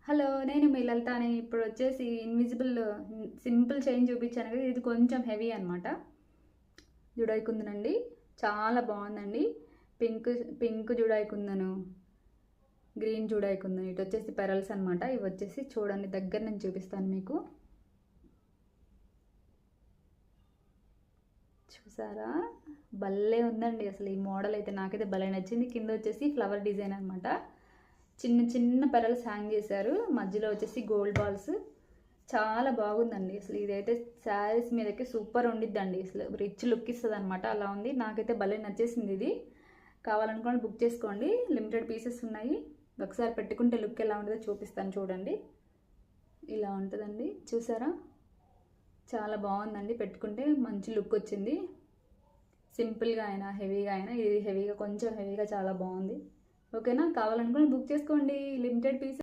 Hello, నేను మీ లలితాని. ఇప్పుడు వచ్చేసి ఇన్విజిబుల్ సింపుల్ చైన్ చూపించాను కదా, ఇది కొంచెం హెవీ అనమాట. జుడాయి కుందనండి, చాలా బాగుందండి. Pink pink జుడాయి కుందను, green జుడాయి కుందను. ఇటు వచ్చేసి పెరల్స్ అనమాట. ఇవి వచ్చేసి చూడండి, దగ్గర నుంచి చూపిస్తాను మీకు. చూసారా, భలే ఉందండి అసలు ఈ మోడల్ అయితే. నాకైతే భలే నచ్చింది. కింద వచ్చేసి ఫ్లవర్ డిజైన్ అనమాట. చిన్న చిన్న పెరల్స్ హ్యాంగ్ చేశారు, మధ్యలో వచ్చేసి గోల్డ్ బాల్స్. చాలా బాగుందండి అసలు. ఇదైతే శారీస్ మీదకి సూపర్ ఉండిద్దండి, అసలు రిచ్ లుక్ ఇస్తుంది అనమాట. అలా ఉంది, నాకైతే భలే నచ్చేసింది. ఇది కావాలనుకోండి బుక్ చేసుకోండి, లిమిటెడ్ పీసెస్ ఉన్నాయి. ఒకసారి పెట్టుకుంటే లుక్ ఎలా ఉంటుందో చూపిస్తాను చూడండి. ఇలా ఉంటుందండి, చూసారా, చాలా బాగుందండి. పెట్టుకుంటే మంచి లుక్ వచ్చింది. సింపుల్గా అయినా హెవీగా అయినా, ఇది హెవీగా, కొంచెం హెవీగా చాలా బాగుంది. ఓకేనా, కావాలనుకుని బుక్ చేసుకోండి, లిమిటెడ్ పీసెస్.